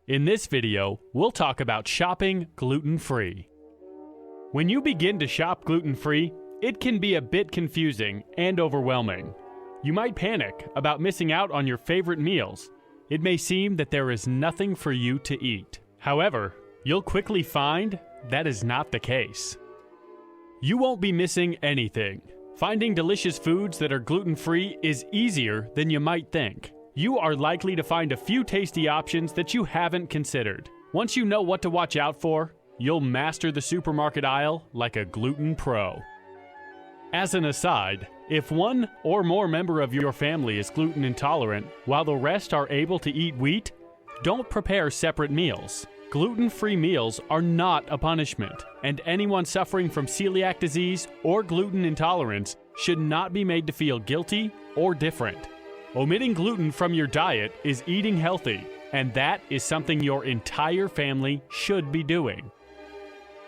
In this video, we'll talk about shopping gluten-free. When you begin to shop gluten-free, it can be a bit confusing and overwhelming. You might panic about missing out on your favorite meals. It may seem that there is nothing for you to eat. However, you'll quickly find that is not the case. You won't be missing anything. Finding delicious foods that are gluten-free is easier than you might think. You are likely to find a few tasty options that you haven't considered. Once you know what to watch out for, you'll master the supermarket aisle like a gluten pro. As an aside, if one or more member of your family is gluten intolerant while the rest are able to eat wheat, don't prepare separate meals. Gluten-free meals are not a punishment, and anyone suffering from celiac disease or gluten intolerance should not be made to feel guilty or different. Omitting gluten from your diet is eating healthy, and that is something your entire family should be doing.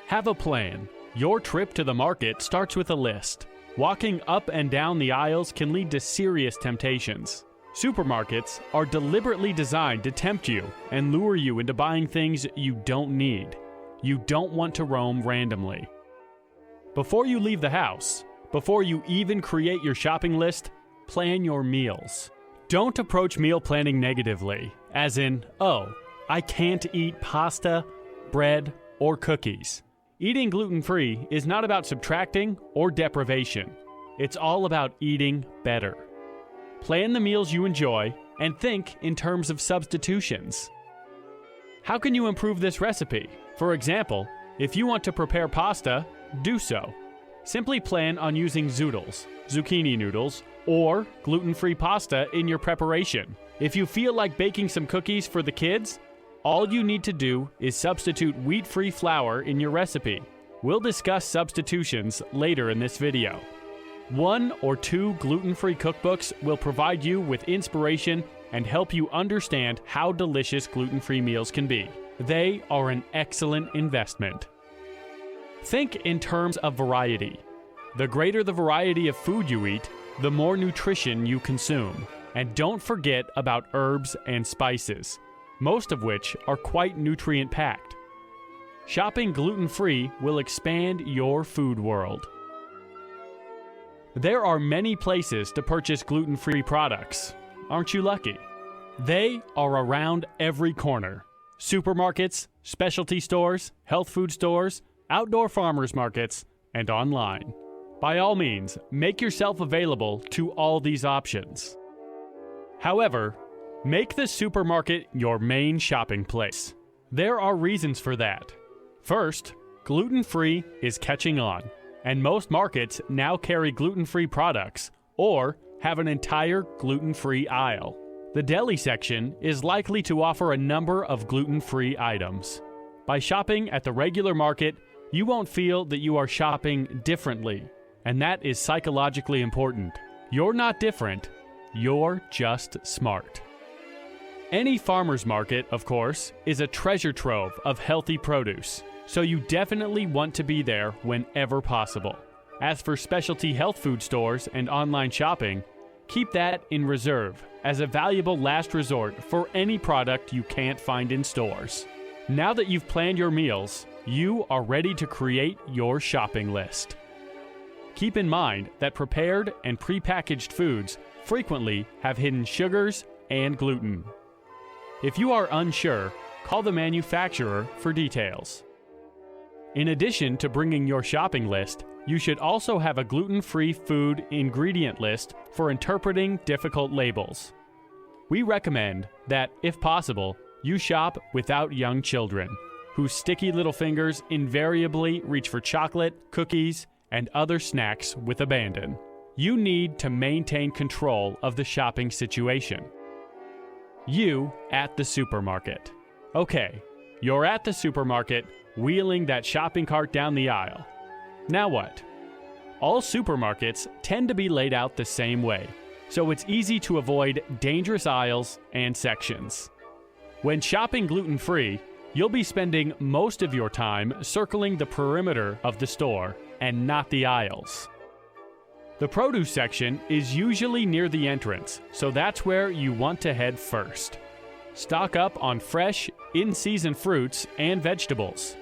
Have a plan. Your trip to the market starts with a list. Walking up and down the aisles can lead to serious temptations. Supermarkets are deliberately designed to tempt you and lure you into buying things you don't need. You don't want to roam randomly. Before you leave the house, before you even create your shopping list, plan your meals. Don't approach meal planning negatively, as in, oh, I can't eat pasta, bread, or cookies. Eating gluten-free is not about subtracting or deprivation. It's all about eating better. Plan the meals you enjoy and think in terms of substitutions. How can you improve this recipe? For example, if you want to prepare pasta, do so. Simply plan on using zoodles, zucchini noodles, or gluten-free pasta in your preparation. If you feel like baking some cookies for the kids, all you need to do is substitute wheat-free flour in your recipe. We'll discuss substitutions later in this video. 1 or 2 gluten-free cookbooks will provide you with inspiration and help you understand how delicious gluten-free meals can be. They are an excellent investment. Think in terms of variety. The greater the variety of food you eat, the more nutrition you consume. And don't forget about herbs and spices, most of which are quite nutrient-packed. Shopping gluten-free will expand your food world. There are many places to purchase gluten-free products. Aren't you lucky? They are around every corner. Supermarkets, specialty stores, health food stores, outdoor farmers markets, and online. By all means, make yourself available to all these options. However, make the supermarket your main shopping place. There are reasons for that. First, gluten-free is catching on, and most markets now carry gluten-free products or have an entire gluten-free aisle. The deli section is likely to offer a number of gluten-free items. By shopping at the regular market, you won't feel that you are shopping differently, and that is psychologically important. You're not different, you're just smart. Any farmer's market, of course, is a treasure trove of healthy produce, so you definitely want to be there whenever possible. As for specialty health food stores and online shopping, keep that in reserve as a valuable last resort for any product you can't find in stores. Now that you've planned your meals, you are ready to create your shopping list. Keep in mind that prepared and prepackaged foods frequently have hidden sugars and gluten. If you are unsure, call the manufacturer for details. In addition to bringing your shopping list, you should also have a gluten-free food ingredient list for interpreting difficult labels. We recommend that, if possible, you shop without young children, whose sticky little fingers invariably reach for chocolate, cookies, and other snacks with abandon. You need to maintain control of the shopping situation. You at the supermarket. Okay, you're at the supermarket, wheeling that shopping cart down the aisle. Now what? All supermarkets tend to be laid out the same way, so it's easy to avoid dangerous aisles and sections. When shopping gluten-free, you'll be spending most of your time circling the perimeter of the store and not the aisles. The produce section is usually near the entrance, so that's where you want to head first. Stock up on fresh, in-season fruits and vegetables.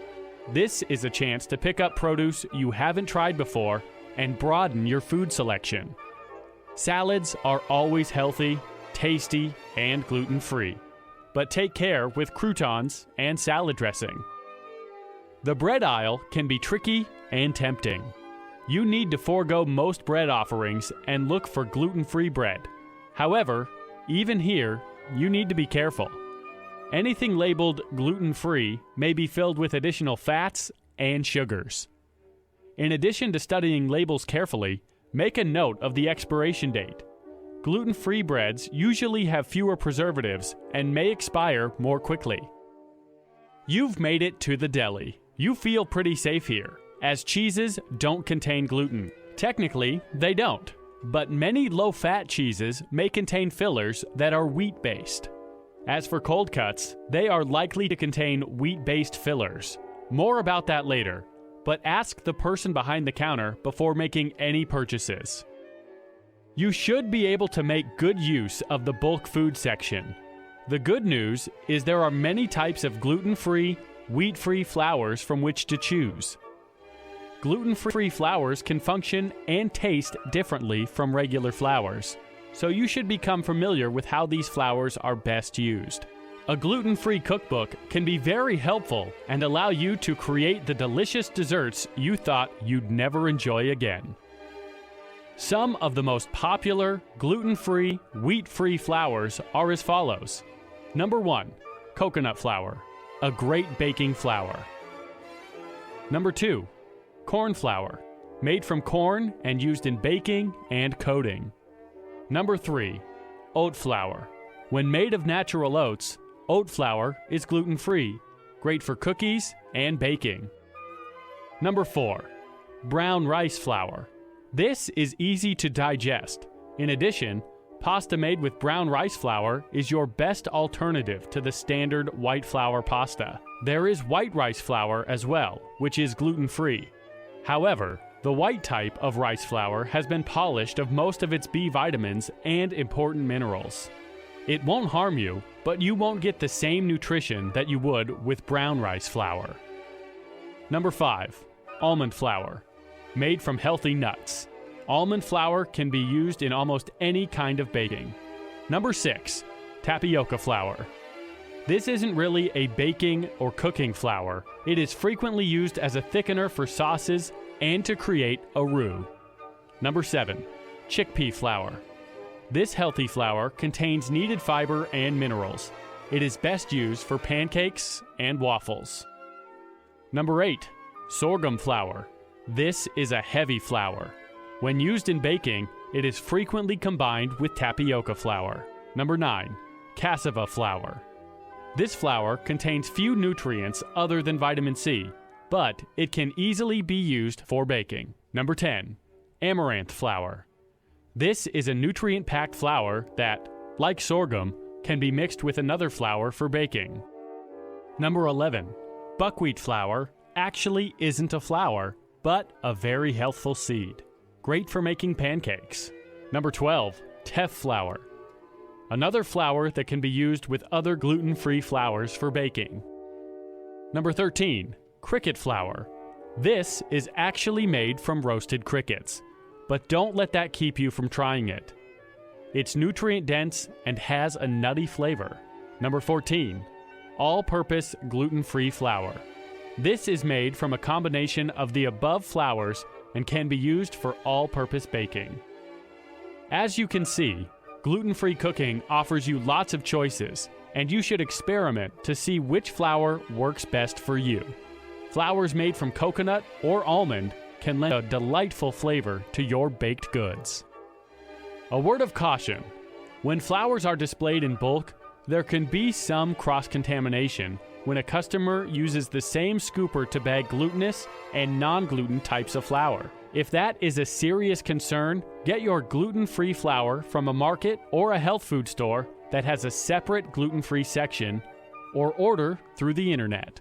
This is a chance to pick up produce you haven't tried before and broaden your food selection. Salads are always healthy, tasty, and gluten-free, but take care with croutons and salad dressing. The bread aisle can be tricky and tempting. You need to forego most bread offerings and look for gluten-free bread. However, even here, you need to be careful. Anything labeled gluten-free may be filled with additional fats and sugars. In addition to studying labels carefully, make a note of the expiration date. Gluten-free breads usually have fewer preservatives and may expire more quickly. You've made it to the deli. You feel pretty safe here, as cheeses don't contain gluten. Technically, they don't, but many low-fat cheeses may contain fillers that are wheat-based. As for cold cuts, they are likely to contain wheat-based fillers. More about that later, but ask the person behind the counter before making any purchases. You should be able to make good use of the bulk food section. The good news is there are many types of gluten-free, wheat-free flours from which to choose. Gluten-free flours can function and taste differently from regular flours, so you should become familiar with how these flours are best used. A gluten-free cookbook can be very helpful and allow you to create the delicious desserts you thought you'd never enjoy again. Some of the most popular gluten-free, wheat-free flours are as follows. Number 1, coconut flour, a great baking flour. Number 2, corn flour, made from corn and used in baking and coating. Number 3, oat flour. When made of natural oats, oat flour is gluten-free, great for cookies and baking. Number 4, brown rice flour. This is easy to digest. In addition, pasta made with brown rice flour is your best alternative to the standard white flour pasta. There is white rice flour as well, which is gluten-free. However, the white type of rice flour has been polished of most of its B vitamins and important minerals. It won't harm you, but you won't get the same nutrition that you would with brown rice flour. Number 5, almond flour, made from healthy nuts. Almond flour can be used in almost any kind of baking. Number 6, tapioca flour. This isn't really a baking or cooking flour. It is frequently used as a thickener for sauces and to create a roux. Number 7, chickpea flour. This healthy flour contains needed fiber and minerals. It is best used for pancakes and waffles. Number 8, sorghum flour. This is a heavy flour. When used in baking, it is frequently combined with tapioca flour. Number 9, cassava flour. This flour contains few nutrients other than vitamin C, but it can easily be used for baking. Number 10, amaranth flour. This is a nutrient-packed flour that, like sorghum, can be mixed with another flour for baking. Number 11, buckwheat flour actually isn't a flour, but a very healthful seed. Great for making pancakes. Number 12, teff flour. Another flour that can be used with other gluten-free flours for baking. Number 13, cricket flour. This is actually made from roasted crickets, but don't let that keep you from trying it. It's nutrient-dense and has a nutty flavor. Number 14, all-purpose gluten-free flour. This is made from a combination of the above flours and can be used for all-purpose baking. As you can see, gluten-free cooking offers you lots of choices, and you should experiment to see which flour works best for you. Flours made from coconut or almond can lend a delightful flavor to your baked goods. A word of caution: when flours are displayed in bulk, there can be some cross-contamination when a customer uses the same scooper to bag glutinous and non-gluten types of flour. If that is a serious concern, get your gluten-free flour from a market or a health food store that has a separate gluten-free section, or order through the internet.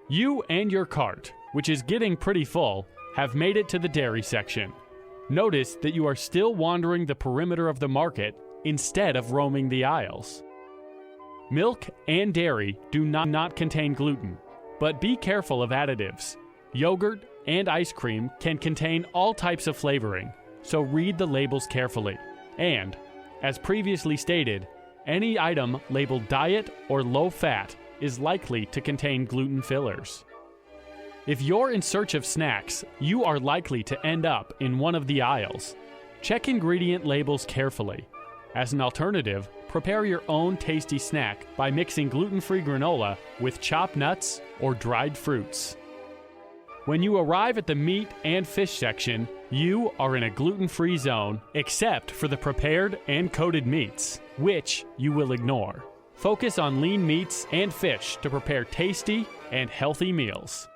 You and your cart, which is getting pretty full, have made it to the dairy section. Notice that you are still wandering the perimeter of the market instead of roaming the aisles. Milk and dairy do not contain gluten, but be careful of additives. Yogurt and ice cream can contain all types of flavoring, so read the labels carefully. And, as previously stated, any item labeled diet or low fat is likely to contain gluten fillers. If you're in search of snacks, you are likely to end up in one of the aisles. Check ingredient labels carefully. As an alternative, prepare your own tasty snack by mixing gluten-free granola with chopped nuts or dried fruits. When you arrive at the meat and fish section, you are in a gluten-free zone except for the prepared and coated meats, which you will ignore. Focus on lean meats and fish to prepare tasty and healthy meals.